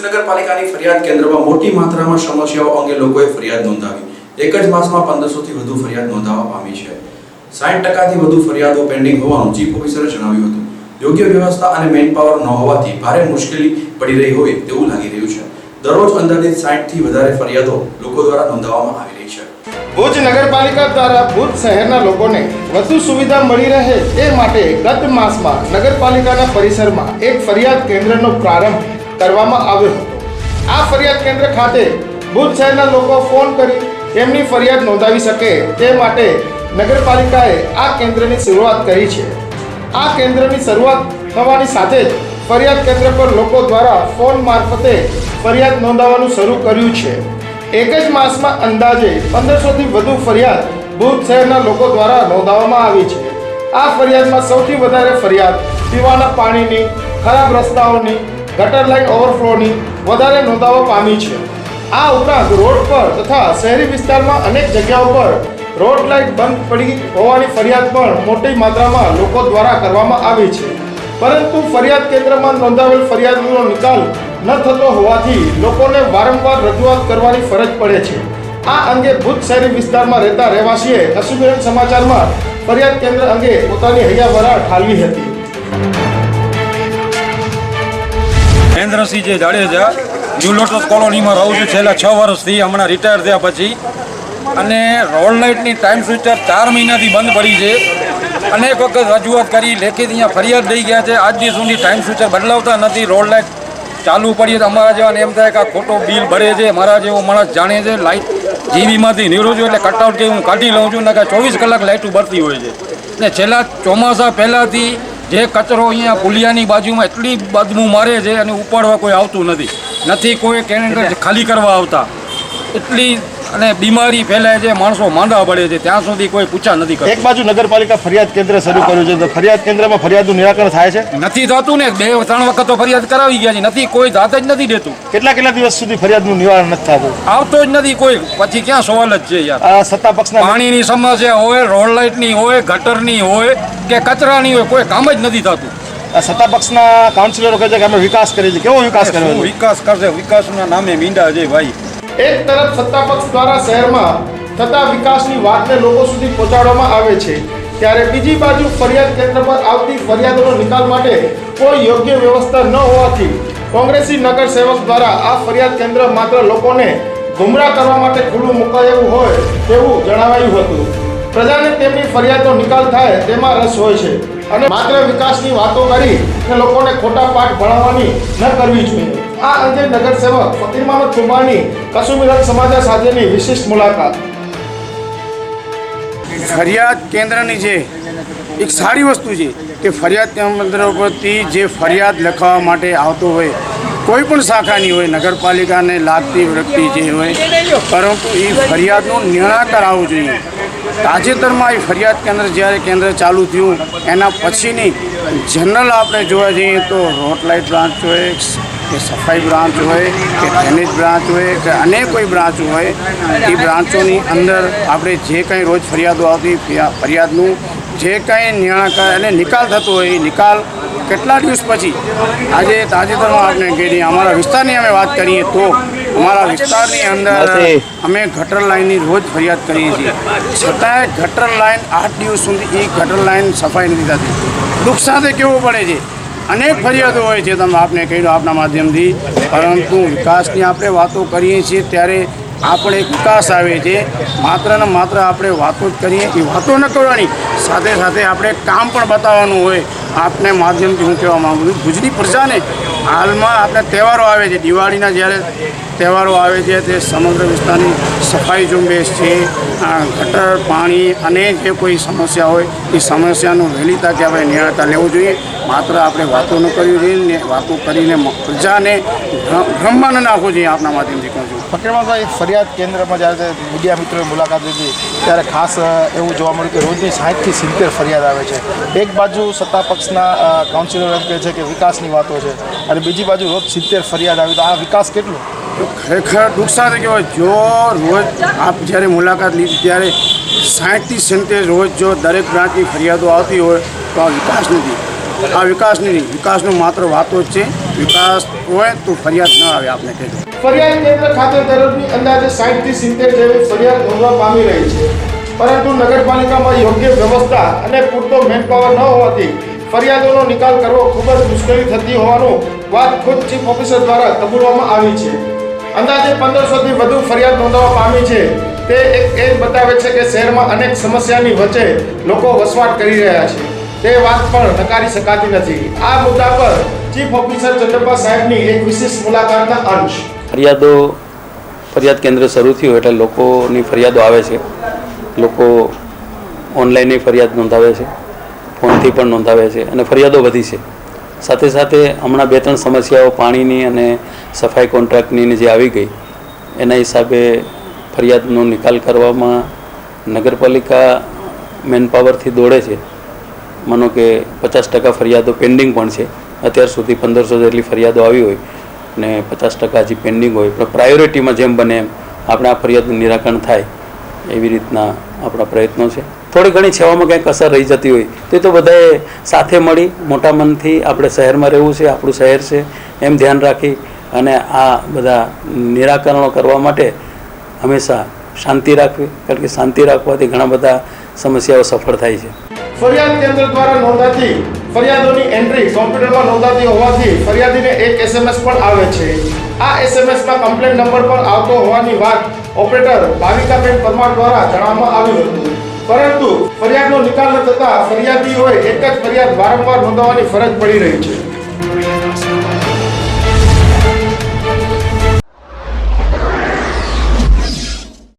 નગરપાલિકાની ફરિયાદ કેન્દ્રમાં મોટી માત્રામાં સમસ્યાઓ અંગે લોકોએ ફરિયાદ નોંધાવી. એક જ માસમાં 1500થી વધુ ફરિયાદ નોંધાવા પામી છે. 60%થી વધુ ફરિયાદો પેન્ડિંગ હોવાનું ચીફ ઓફિસરે જણાવ્યું હતું. યોગ્ય વ્યવસ્થા અને મેનપાવર ન હોવાથી ભારે મુશ્કેલી પડી રહી હોય તેવું લાગી રહ્યું છે. દરરોજ અંદાજિત 60થી વધારે ફરિયાદો લોકો દ્વારા નોંધાવવામાં આવી રહી છે. ભુજ નગરપાલિકા દ્વારા ભુજ શહેરના લોકોને વધુ સુવિધા મળી રહે તે માટે ગત માસમાં નગરપાલિકાના પરિસરમાં એક ફરિયાદ કેન્દ્રનો પ્રારંભ કરવામાં આવ્યો હતો. આ ફરિયાદ કેન્દ્ર ખાતે ભુજ શહેરના લોકો ફોન કરી તેમની ફરિયાદ નોંધાવી શકે તે માટે નગરપાલિકાએ આ કેન્દ્રની શરૂઆત કરી છે. આ કેન્દ્રની શરૂઆત થવાની સાથે જ ફરિયાદ કેન્દ્ર પર લોકો દ્વારા ફોન મારફતે ફરિયાદ નોંધાવવાનું શરૂ કર્યું છે. એક જ માસમાં અંદાજે 1500થી વધુ ફરિયાદ ભુજ શહેરના લોકો દ્વારા નોંધાવવામાં આવી છે. આ ફરિયાદમાં સૌથી વધારે ફરિયાદ પીવાના પાણીની, ખરાબ રસ્તાઓની, ગટર લાઇન ઓવરફ્લોની વધારે નોંધાવવા પામી છે. આ ઉપરાંત રોડ પર તથા શહેરી વિસ્તારમાં અનેક જગ્યાઓ પર રોડ લાઇટ બંધ પડી હોવાની ફરિયાદ પણ મોટી માત્રામાં લોકો દ્વારા કરવામાં આવી છે. પરંતુ ફરિયાદ કેન્દ્રમાં નોંધાવેલ ફરિયાદનો નિકાલ ન થતો હોવાથી લોકોને વારંવાર રજૂઆત કરવાની ફરજ પડે છે. આ અંગે ભુજ શહેરી વિસ્તારમાં રહેતા રહેવાસીએ કશુબેન સમાચારમાં ફરિયાદ કેન્દ્ર અંગે પોતાની હૈયાવરા ઠાલવી હતી. મહેન્દ્રસિંહ જાડેજા, ન્યૂ લોટસ કોલોનીમાં રહું છું છેલ્લા 6 વર્ષથી. હમણાં રિટાયર થયા પછી અને રોડ લાઇટની ટાઈમ સ્વિચર 4 મહિનાથી બંધ પડી છે. અનેક વખત રજૂઆત કરી, લેખિત અહીંયા ફરિયાદ દઈ ગયા છે. આજ દી સુધી ટાઈમ સ્વિચર બદલાવતા નથી. રોડ લાઇટ ચાલુ પડીએ તો અમારા જેવાને એમ થાય કે આ ખોટો બિલ ભરે છે. મારા જેવો માણસ જાણે છે લાઇટ જીવીમાંથી નીકળું છું એટલે કટઆઉટ કે હું કાઢી લઉં છું ને કે 24 કલાક લાઇટો બળતી હોય છે. ને છેલ્લા ચોમાસા પહેલાંથી જે કચરો અહીંયા પુલિયાની બાજુમાં એટલી બદબૂ મારે છે અને ઉપાડવા કોઈ આવતું નથી કોઈ કેન્દ્ર ખાલી કરવા આવતા. એટલી અને બીમારી ફેલાય છે, માણસો માંદા પડે છે, ત્યાં સુધી કોઈ પૂછા નથી કરતું. એક બાજુ નગરપાલિકા ફરિયાદ કેન્દ્ર શરૂ કર્યું છે તો ફરિયાદ કેન્દ્રમાં ફરિયાદનું નિરાકરણ થાય છે? નથી થતું ને. 2-3 વખત તો ફરિયાદ કરાવી ગયા છે, નથી કોઈ જાત જ નથી દેતું. કેટલા દિવસ સુધી ફરિયાદનું નિવારણ નથી થતું? આવતો જ નથી કોઈ. પછી ક્યાં સવાલ જ છે યાર. આ સત્તા પક્ષના પાણીની સમસ્યા હોય, રોડ લાઇટની હોય, ગટરની હોય કે કચરાની હોય, કોઈ કામ જ નથી થતું. સત્તા પક્ષના કાઉન્સિલરો કહે છે કે અમે વિકાસ કરીએ છીએ. કેવો વિકાસ કર્યો? વિકાસ કરશે? વિકાસના નામે મીંડા છે ભાઈ. એક તરફ સત્તા પક્ષ દ્વારા શહેરમાં થતા વિકાસની વાતને લોકો સુધી પહોંચાડવામાં આવે છે, ત્યારે બીજી બાજુ ફરિયાદ કેન્દ્ર પર આવતી ફરિયાદોનો નિકાલ માટે કોઈ યોગ્ય વ્યવસ્થા ન હોવાથી કોંગ્રેસી નગર સેવક દ્વારા આ ફરિયાદ કેન્દ્ર માત્ર લોકોને ગુમરાહ કરવા માટે ખુલ્લું મુકાયેલું હોય તેવું જણાવાયું હતું. પ્રજાને તેમની ફરિયાદનો નિકાલ થાય તેમાં રસ હોય છે અને માત્ર વિકાસની વાતો કરી અને લોકોને ખોટા પાઠ ભણાવવાની ન કરવી જોઈએ. આ અંગે નગર સેવક ફકીર મોહમ્મદ કુંભારની કશુમીરન સમાચાર સાથેની વિશિષ્ટ મુલાકાત. ફરિયાદ કેન્દ્રની છે એક સારી વસ્તુ છે કે ફરિયાદ કેન્દ્ર પરથી જે ફરિયાદ લખવા માટે આવતો હોય, કોઈ પણ શાખાની હોય, નગરપાલિકાને લાગતી વ્યક્તિ જે હોય, પરંતુ એ ફરિયાદનું નિરાકરણ આવવું જોઈએ. તાજેતરમાં એ ફરિયાદ કેન્દ્ર જ્યારે કેન્દ્ર ચાલુ થયું એના પછીની જનરલ આપણે જોવા જઈએ તો રોડ લાઇટ બ્રાન્ચ હોય કે સફાઈ બ્રાન્ચ હોય કે ડ્રેનેજ બ્રાન્ચ હોય કે અનેક કોઈ બ્રાન્ચ હોય, એ બ્રાન્ચોની અંદર આપણે જે કંઈ રોજ ફરિયાદો આવતી ફરિયાદનું જે કંઈ નિરાકરણ અને નિકાલ થતો હોય એ નિકાલ કેટલા દિવસ પછી આજે તાજેતરમાં આપણે કહીએ અમારા વિસ્તારની અમે વાત કરીએ તો અમારા વિસ્તારની અંદર અમે ગટર લાઇનની રોજ ફરિયાદ કરીએ છીએ, છતાંય ગટર લાઇન 8 દિવસ સુધી એ ગટર લાઇન સફાઈ નથી થતી. દુઃખ સાથે કહેવું પડે છે. અનેક ફરિયાદો હોય છે, તમે આપને કહ્યું આપના માધ્યમથી, પરંતુ વિકાસની આપણે વાતો કરીએ છીએ ત્યારે આપણે વિકાસ આવે છે. માત્ર ને માત્ર આપણે વાતો જ કરીએ, એ વાતો ન કરવાની, સાથે સાથે આપણે કામ પણ બતાવવાનું હોય. આપને માધ્યમથી હું કહેવા માગું છું, ભુજની પ્રજાને હાલમાં આપણે તહેવારો આવે છે, દિવાળીના જ્યારે તહેવારો આવે છે તે સમગ્ર વિસ્તારની સફાઈ ઝુંબેશ છે, ગટર પાણી અને જે કોઈ સમસ્યા હોય એ સમસ્યાનું વહેલી તકે આપણે નિરાકરણ લેવું જોઈએ. માત્ર આપણે વાતો ન કરવી જોઈએ ને વાતો કરીને પ્રજાને ભ્રમમાં ન નાખવું જોઈએ. આપના માધ્યમથી કહું છું. ફકીરભાઈ, ફરિયાદ કેન્દ્રમાં જ્યારે મીડિયા મિત્રોએ મુલાકાત લીધી ત્યારે ખાસ એવું જોવા મળ્યું કે રોજની 60થી 70 ફરિયાદ આવે છે. એક બાજુ સત્તા પક્ષના કાઉન્સિલરો એમ કહે છે કે વિકાસની વાતો છે અને બીજી બાજુ રોજ 70 ફરિયાદ આવી, તો આ વિકાસ કેટલો? તો ખરેખર દુઃખ સાથે કહેવાય, જો રોજ આપ જ્યારે મુલાકાત લીધી ત્યારે 60થી 70 રોજ જો દરેક બ્રાન્ચની ફરિયાદો આવતી હોય તો આ વિકાસ નથી. આ વિકાસનું માત્ર વાતો જ છે. વિકાસ હોય તો ફરિયાદ ન આવે. આપને કહેજો ફરિયાદ કેન્દ્ર ખાતે દરરોજની અંદાજે 60 થી 70 જેવી ફરિયાદ નોંધવા પામી રહી છે, પરંતુ નગરપાલિકામાં યોગ્ય વ્યવસ્થા અને પૂરતો મેનપાવર ન હોવાથી ફરિયાદોનો નિકાલ કરવો ખૂબ જ મુશ્કેલી થતી હોવાનું વાત ખુદ ચીફ ઓફિસર દ્વારા કબૂલવામાં આવી છે. અંદાજે 1500 થી વધુ ફરિયાદ નોંધવા પામી છે. તે એ બતાવે છે કે શહેરમાં અનેક સમસ્યાની વચ્ચે લોકો વસવાટ કરી રહ્યા છે. તે વાત પણ નકારી શકાતી નથી. આ મુદ્દા પર ચીફ ઓફિસર ચંદ્રપા સાહેબની એક વિશેષ મુલાકાતના અંશ. ફરિયાદ કેન્દ્ર શરૂ થયું એટલે લોકોની ફરિયાદો આવે છે. લોકો ઓનલાઈનની ફરિયાદ નોંધાવે છે, ફોનથી પણ નોંધાવે છે અને ફરિયાદો વધી છે. સાથે સાથે હમણાં 2-3 સમસ્યાઓ પાણીની અને સફાઈ કોન્ટ્રાક્ટની જે આવી ગઈ એના હિસાબે ફરિયાદનો નિકાલ કરવામાં નગરપાલિકા મેનપાવરથી દોડે છે. માનો કે 50% ફરિયાદો પેન્ડિંગ પણ છે. અત્યાર સુધી 1500 જેટલી ફરિયાદો આવી હોય ને 50% હજી પેન્ડિંગ હોય, પણ પ્રાયોરિટીમાં જેમ બને એમ આપણે આ ફરિયાદનું નિરાકરણ થાય એવી રીતના આપણા પ્રયત્નો છે. થોડી ઘણી સેવામાં કંઈક અસર રહી જતી હોય તો બધાએ સાથે મળી મોટા મનથી આપણે શહેરમાં રહેવું છે, આપણું શહેર છે એમ ધ્યાન રાખી અને આ બધા નિરાકરણો કરવા માટે હંમેશા શાંતિ રાખવી, કારણ કે શાંતિ રાખવાથી ઘણા બધા સમસ્યાઓ સફળ થાય છે. ફરિયાદ કેન્દ્ર દ્વારા નોંધાતી ફરિયાદોની એન્ટ્રી કોમ્પ્યુટરમાં નોંધાતી હોવાથી ફરિયાદીને એક SMS પણ આવે છે. આ SMSમાં કમ્પ્લેન્ટ નંબર પણ આવતો હોવાની વાત ઓપરેટર ભાવિકાબેન પરમાર દ્વારા જણાવવામાં આવ્યું હતું, પરંતુ ફરિયાદનો નિકાલ ન થતાં ફરિયાદીઓએ એક જ ફરિયાદ વારંવાર નોંધાવવાની ફરજ પડી રહી છે.